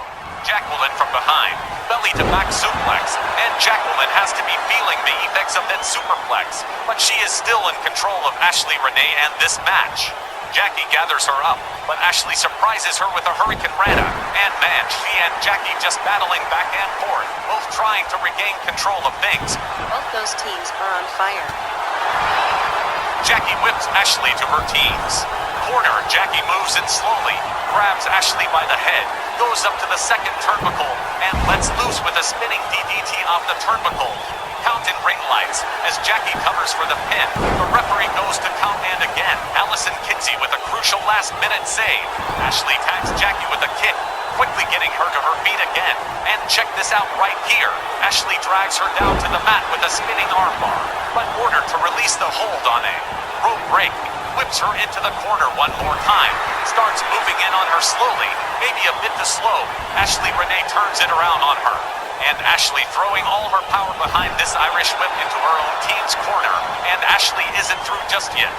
Jacqueline from behind, belly to back suplex, and Jacqueline has to be feeling the effects of that superplex, but she is still in control of Ashley Renee and this match. Jackie gathers her up, but Ashley surprises her with a Hurricane Rana, and man, she and Jackie just battling back and forth, both trying to regain control of things. Both those teams are on fire. Jackie whips Ashley to her teens. Corner, Jackie moves in slowly, grabs Ashley by the head, goes up to the second turnbuckle, and lets loose with a spinning DDT off the turnbuckle. Count in ring lights as Jackie covers for the pin. The referee goes to count, and again, Allison Kinsey with a crucial last-minute save. Ashley tags Jackie with a kick, quickly getting her to her feet again. And check this out right here. Ashley drags her down to the mat with a spinning armbar, but ordered to release the hold on a rope break. Whips her into the corner one more time. Starts moving in on her slowly, maybe a bit too slow. Ashley Renee turns it around on her. And Ashley throwing all her power behind this Irish whip into her own team's corner. And Ashley isn't through just yet.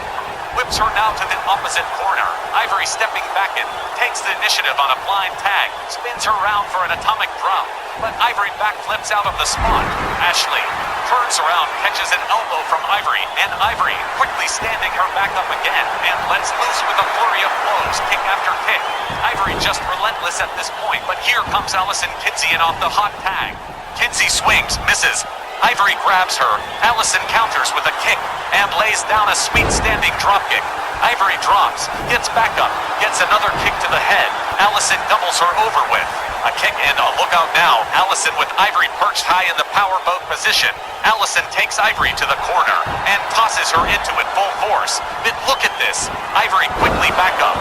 Whips her now to the opposite corner. Ivory stepping back in, takes the initiative on a blind tag, spins her around for an atomic drop, but Ivory backflips out of the spot. Ashley turns around, catches an elbow from Ivory, and Ivory quickly standing her back up again, and lets loose with a flurry of blows, kick after kick. Ivory just relentless at this point, but here comes Allison Kinsey in off the hot tag. Kinsey swings, misses. Ivory grabs her. Allison counters with a kick and lays down a sweet standing dropkick. Ivory drops, gets back up, gets another kick to the head. Allison doubles her over with a kick, and a look out now. Allison with Ivory perched high in the powerboat position. Allison takes Ivory to the corner and tosses her into it full force. But look at this. Ivory quickly back up.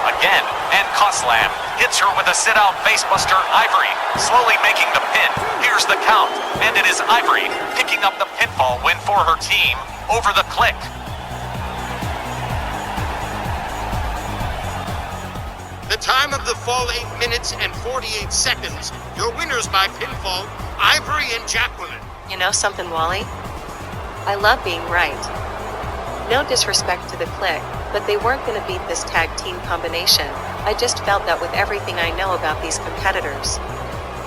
Again, and Coslam hits her with a sit-out facebuster. Ivory slowly making the pin. Here's the count, and it is Ivory picking up the pinfall win for her team over the Click. The time of the fall, 8 minutes and 48 seconds. Your winners by pinfall, Ivory and Jacqueline. You know something, Wally? I love being right. No disrespect to the Click, but they weren't going to beat this tag team combination. I just felt that with everything I know about these competitors.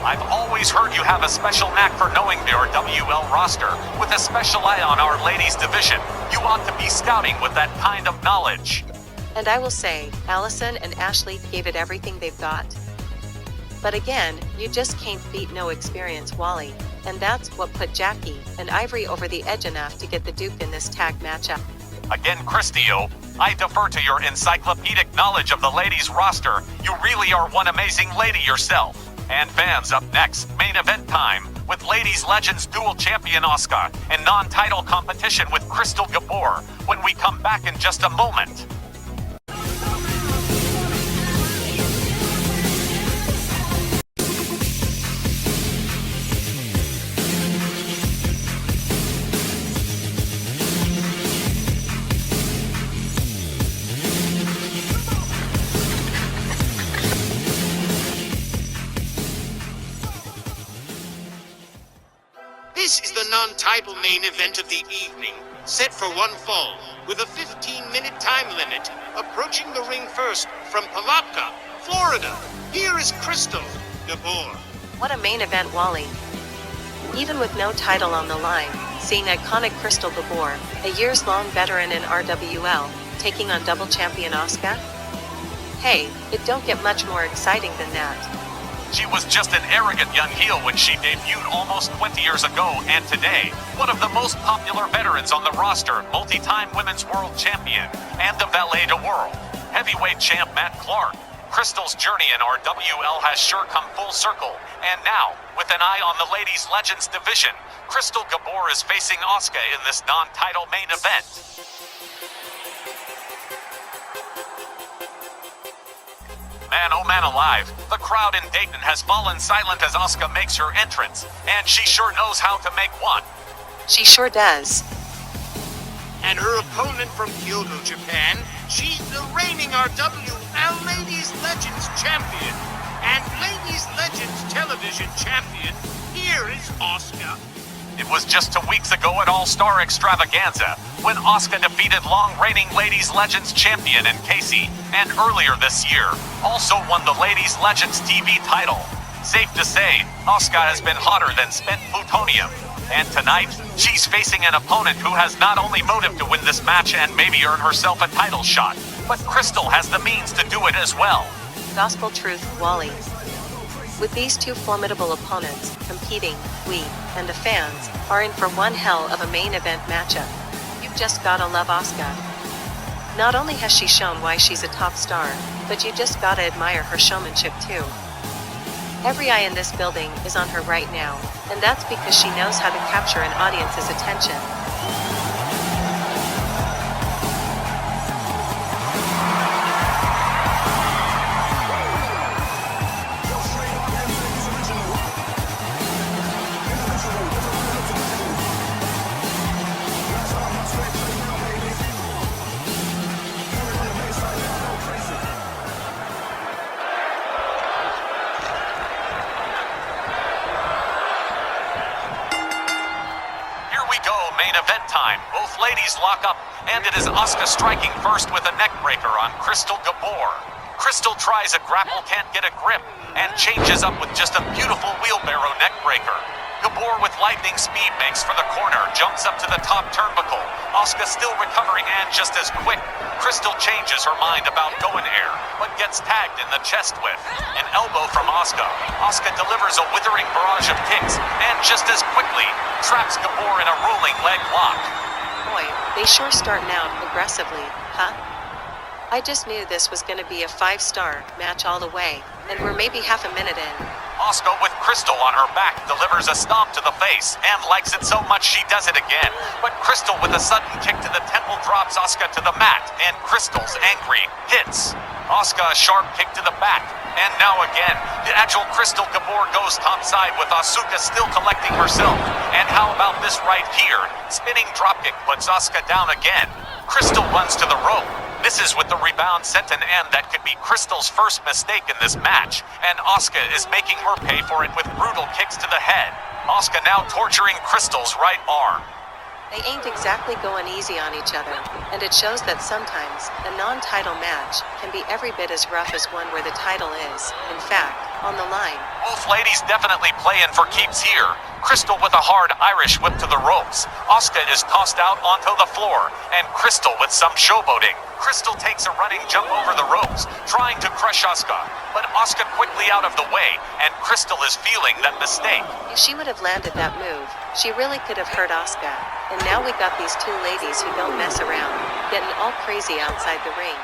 I've always heard you have a special knack for knowing the RWL roster, with a special eye on our ladies division. You ought to be scouting with that kind of knowledge. And I will say, Allison and Ashley gave it everything they've got. But again, you just can't beat no experience, Wally. And that's what put Jackie and Ivory over the edge enough to get the Duke in this tag matchup. Again, Christio, I defer to your encyclopedic knowledge of the ladies roster. You really are one amazing lady yourself. And fans, up next, main event time, with Ladies Legends Dual Champion Asuka and non-title competition with Crystal Gabor, when we come back in just a moment. This is the non-title main event of the evening, set for one fall, with a 15-minute time limit. Approaching the ring first from Palapka, Florida, here is Crystal Gabor. What a main event, Wally. Even with no title on the line, seeing iconic Crystal Gabor, a years-long veteran in RWL, taking on double champion Asuka? Hey, it don't get much more exciting than that. She was just an arrogant young heel when she debuted almost 20 years ago, and today, one of the most popular veterans on the roster, multi-time women's world champion, and the valet de world, heavyweight champ Matt Clark. Crystal's journey in RWL has sure come full circle, and now, with an eye on the Ladies Legends division, Crystal Gabor is facing Asuka in this non-title main event. Man, oh man alive, the crowd in Dayton has fallen silent as Asuka makes her entrance, and she sure knows how to make one. She sure does. And her opponent from Kyoto, Japan, she's the reigning RWL Ladies Legends Champion and Ladies Legends Television Champion. Here is Asuka. It was just 2 weeks ago at All-Star Extravaganza when Asuka defeated long-reigning Ladies Legends Champion in Casey, and earlier this year also won the Ladies Legends TV title. Safe to say, Asuka has been hotter than spent plutonium. And tonight, she's facing an opponent who has not only motive to win this match and maybe earn herself a title shot, but Crystal has the means to do it as well. Gospel truth, Wally. With these two formidable opponents competing, we, and the fans, are in for one hell of a main event matchup. You've just gotta love Asuka. Not only has she shown why she's a top star, but you just gotta admire her showmanship too. Every eye in this building is on her right now, and that's because she knows how to capture an audience's attention. Main event time. Both ladies lock up, and it is Asuka striking first with a neckbreaker on Crystal Gabor. Crystal tries a grapple, can't get a grip, and changes up with just a beautiful wheelbarrow neckbreaker. Gabor with lightning speed makes for the corner, jumps up to the top turnbuckle. Asuka still recovering and just as quick. Crystal changes her mind about going air, but gets tagged in the chest with an elbow from Asuka. Asuka delivers a withering barrage of kicks, and just as quickly, traps Gabor in a rolling leg lock. Boy, they sure starting out aggressively, huh? I just knew this was gonna be a 5-star match all the way, and we're maybe half a minute in. Asuka with Crystal on her back delivers a stomp to the face and likes it so much she does it again. But Crystal with a sudden kick to the temple drops Asuka to the mat, and Crystal's angry hits. Asuka a sharp kick to the back, and now again, the agile Crystal Gabor goes topside with Asuka still collecting herself. And how about this right here? Spinning dropkick puts Asuka down again. Crystal runs to the rope. Misses with the rebound sent an end that could be Crystal's first mistake in this match, and Asuka is making her pay for it with brutal kicks to the head. Asuka now torturing Crystal's right arm. They ain't exactly going easy on each other, and it shows that sometimes a non-title match can be every bit as rough as one where the title is, in fact, on the line. Both ladies definitely playing for keeps here. Crystal with a hard Irish whip to the ropes. Asuka is tossed out onto the floor, and Crystal with some showboating. Crystal takes a running jump over the ropes, trying to crush Asuka, but Asuka quickly out of the way, and Crystal is feeling that mistake. If she would have landed that move, she really could have hurt Asuka. And now we got these two ladies who don't mess around, getting all crazy outside the ring.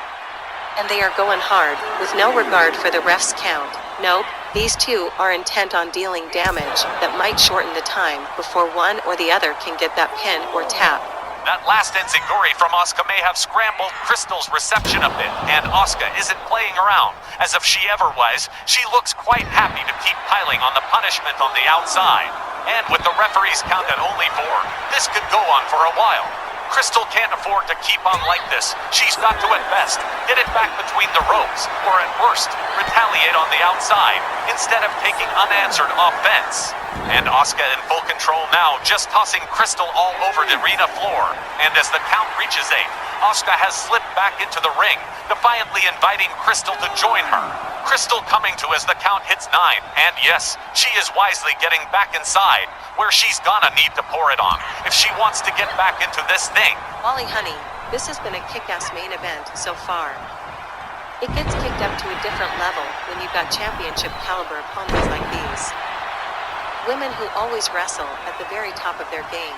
And they are going hard, with no regard for the ref's count. Nope, these two are intent on dealing damage that might shorten the time before one or the other can get that pin or tap. That last enziguri from Asuka may have scrambled Crystal's reception a bit, and Asuka isn't playing around. As if she ever was, she looks quite happy to keep piling on the punishment on the outside. And with the referee's count at only 4, this could go on for a while. Crystal can't afford to keep on like this. She's got to, at best, get it back between the ropes, or at worst, retaliate on the outside, instead of taking unanswered offense. And Asuka in full control now, just tossing Crystal all over the arena floor. And as the count reaches 8, Asuka has slipped back into the ring, defiantly inviting Crystal to join her. Crystal coming to as the count hits 9, and yes, she is wisely getting back inside, where she's gonna need to pour it on, if she wants to get back into this thing. Wally honey, this has been a kick-ass main event so far. It gets kicked up to a different level when you've got championship caliber opponents like these. Women who always wrestle at the very top of their game.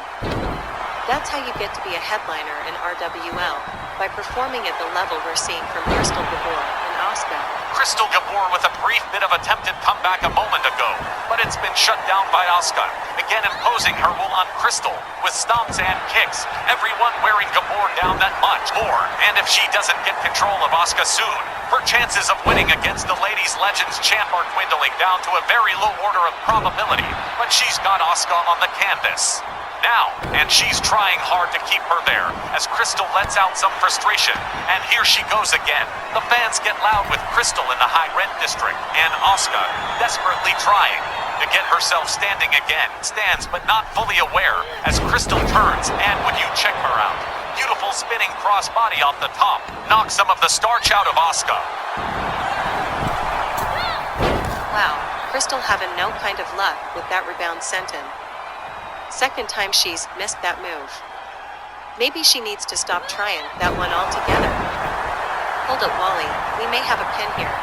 That's how you get to be a headliner in RWL, by performing at the level we're seeing from Crystal Gabor and Asuka. Crystal Gabor with a brief bit of attempted comeback a moment ago, but it's been shut down by Asuka, again imposing her will on Crystal, with stomps and kicks, everyone wearing Gabor down that much more. And if she doesn't get control of Asuka soon, her chances of winning against the Ladies Legends champ are dwindling down to a very low order of probability, but she's got Asuka on the canvas. Now, and she's trying hard to keep her there as Crystal lets out some frustration. And here she goes again. The fans get loud with Crystal in the high rent district, and Asuka, desperately trying to get herself standing again, stands but not fully aware as Crystal turns, and would you check her out? Beautiful spinning crossbody off the top, knocks some of the starch out of Asuka. Wow, Crystal having no kind of luck with that rebound senton. Second time she's missed that move. Maybe she needs to stop trying that one altogether. Hold it, Wally. We may have a pin here.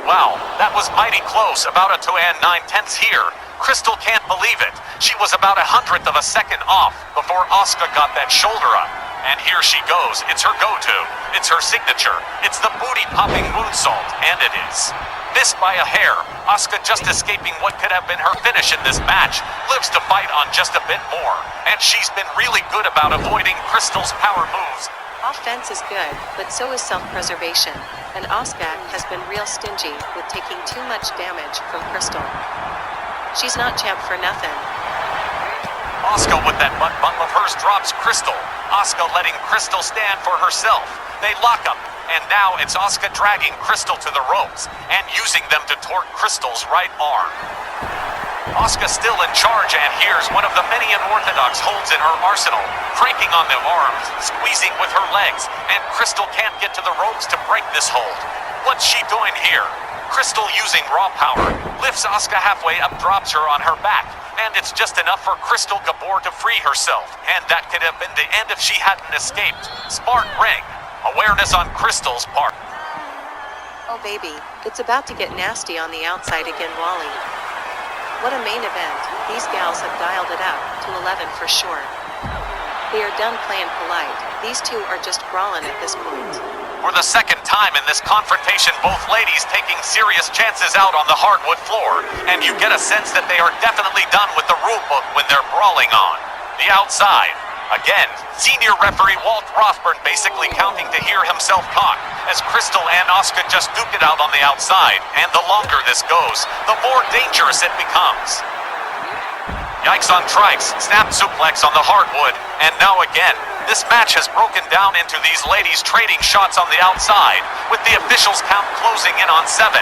Wow, that was mighty close, about a 2 and 9/10 here. Crystal can't believe it. She was about 100th of a second off before Asuka got that shoulder up. And here she goes. It's her go-to. It's her signature. It's the booty-popping moonsault, and it is. Missed by a hair, Asuka just escaping what could have been her finish in this match, lives to fight on just a bit more. And she's been really good about avoiding Crystal's power moves. Offense is good, but so is self-preservation. And Asuka has been real stingy with taking too much damage from Crystal. She's not champ for nothing. Asuka with that butt bump of hers drops Crystal. Asuka letting Crystal stand for herself. They lock up, and now it's Asuka dragging Crystal to the ropes and using them to torque Crystal's right arm. Asuka still in charge, and here's one of the many unorthodox holds in her arsenal, cranking on the arms, squeezing with her legs, and Crystal can't get to the ropes to break this hold. What's she doing here? Crystal using raw power, lifts Asuka halfway up, drops her on her back, and it's just enough for Crystal Gabor to free herself, and that could have been the end if she hadn't escaped. Smart ring. Awareness on Crystal's part. Oh baby, it's about to get nasty on the outside again, Wally. What a main event. These gals have dialed it up to 11 for sure. They are done playing polite. These two are just brawling at this point. For the second time in this confrontation, both ladies taking serious chances out on the hardwood floor, and you get a sense that they are definitely done with the rule book when they're brawling on the outside. Again, senior referee Walt Rothburn basically counting to hear himself talk, as Crystal and Asuka just duke it out on the outside, and the longer this goes, the more dangerous it becomes. Yikes on trikes, snap suplex on the hardwood, and now again, this match has broken down into these ladies trading shots on the outside, with the officials count closing in on 7.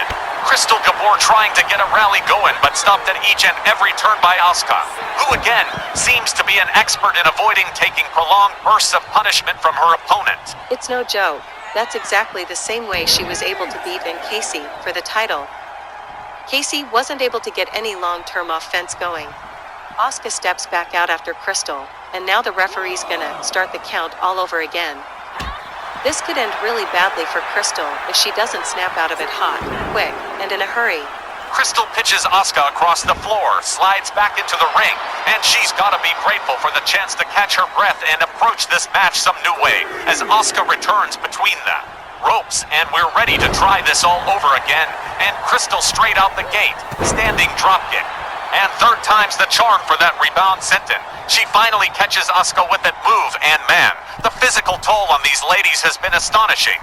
Crystal Gabor trying to get a rally going, but stopped at each and every turn by Asuka, who again seems to be an expert in avoiding taking prolonged bursts of punishment from her opponent. It's no joke. That's exactly the same way she was able to beat Casey for the title. Casey wasn't able to get any long-term offense going. Asuka steps back out after Crystal, and now the referee's gonna start the count all over again. This could end really badly for Crystal if she doesn't snap out of it hot, quick, and in a hurry. Crystal pitches Asuka across the floor, slides back into the ring, and she's gotta be grateful for the chance to catch her breath and approach this match some new way as Asuka returns between them. Ropes, and we're ready to try this all over again, and Crystal straight out the gate, standing dropkick. And third time's the charm for that rebound senton. She finally catches Asuka with that move, and man, the physical toll on these ladies has been astonishing.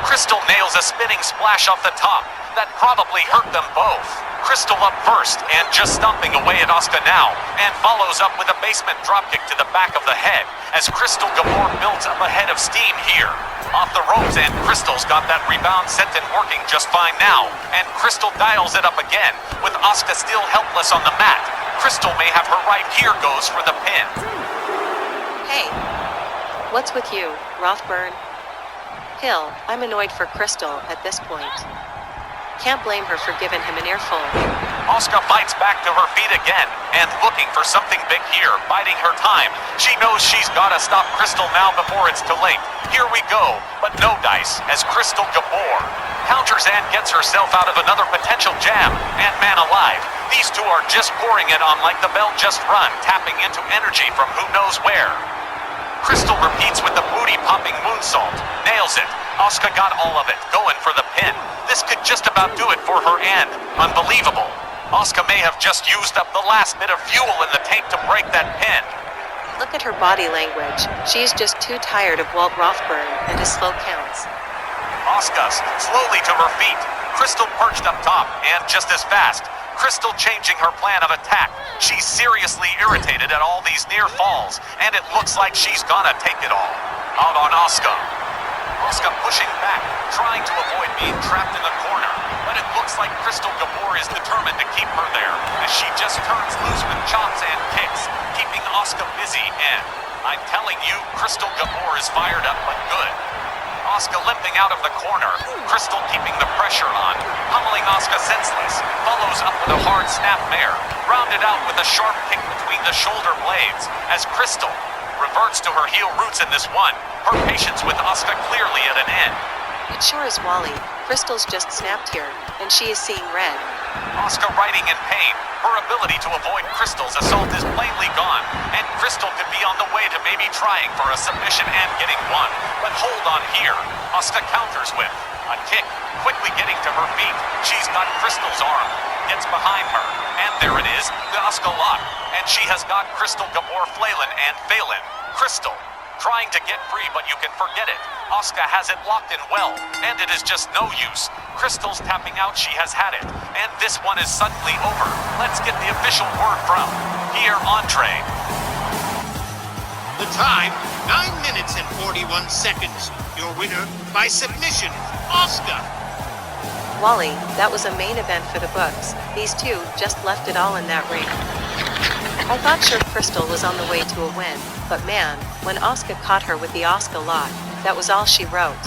Crystal nails a spinning splash off the top. That probably hurt them both. Crystal up first, and just stomping away at Asuka now, and follows up with a basement dropkick to the back of the head, as Crystal Gabor builds up a head of steam here. Off the ropes, and Crystal's got that rebound senton working just fine now, and Crystal dials it up again, with Asuka still helpless on the mat. Crystal may have her right, here goes for the pin. Hey, what's with you, Rothburn? Hill, I'm annoyed for Crystal at this point. Can't blame her for giving him an earful. Asuka fights back to her feet again, and looking for something big here, biding her time. She knows she's gotta stop Crystal now before it's too late. Here we go, but no dice, as Crystal Gabor counters and gets herself out of another potential jam, and man alive, these two are just pouring it on like the bell just run, tapping into energy from who knows where. Crystal repeats with the booty-popping moonsault, nails it. Asuka got all of it, going for the pin. This could just about do it for her, and unbelievable. Asuka may have just used up the last bit of fuel in the tank to break that pin. Look at her body language. She's just too tired of Walt Rothburn and his slow counts. Asuka slowly to her feet. Crystal perched up top, and just as fast. Crystal changing her plan of attack. She's seriously irritated at all these near falls, and it looks like she's gonna take it all out on Asuka. Asuka pushing back, trying to avoid being trapped in the corner, but it looks like Crystal Gabor is determined to keep her there, as she just turns loose with chops and kicks, keeping Asuka busy, and I'm telling you, Crystal Gabor is fired up but good. Asuka limping out of the corner, Crystal keeping the pressure on, pummeling Asuka senseless, follows up with a hard snap mare, rounded out with a sharp kick between the shoulder blades, as Crystal reverts to her heel roots in this one, her patience with Asuka clearly at an end. It sure is Wally. Crystal's just snapped here, and she is seeing red. Asuka writhing in pain, her ability to avoid Crystal's assault is plainly gone, and Crystal could be on the way to maybe trying for a submission and getting one. But hold on here, Asuka counters with a kick, quickly getting to her feet. She's got Crystal's arm, gets behind her, and there it is, the Asuka lock, and she has got Crystal Gabor flailing and failing. Crystal trying to get free, but you can forget it. Asuka has it locked in well, and it is just no use. Crystal's tapping out, she has had it, and this one is suddenly over. Let's get the official word from here, Andre. The time, 9 minutes and 41 seconds. Your winner by submission, Asuka. Wally, that was a main event for the books. These two just left it all in that ring. I thought sure Crystal was on the way to a win, but man, when Asuka caught her with the Asuka lock, that was all she wrote.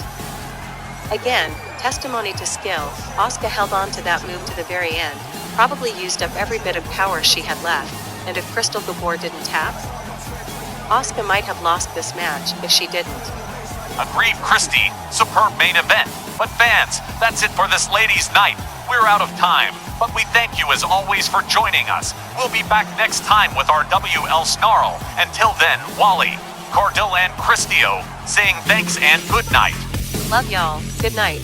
Again, testimony to skill, Asuka held on to that move to the very end, probably used up every bit of power she had left, and if Crystal Gabor didn't tap, Asuka might have lost this match if she didn't. Agreed, Christy. Superb main event. But fans, that's it for this ladies' night. We're out of time, but we thank you as always for joining us. We'll be back next time with our RWL Snarl. Until then, Wally, Cordell, and Christio saying thanks and good night. Love y'all. Good night.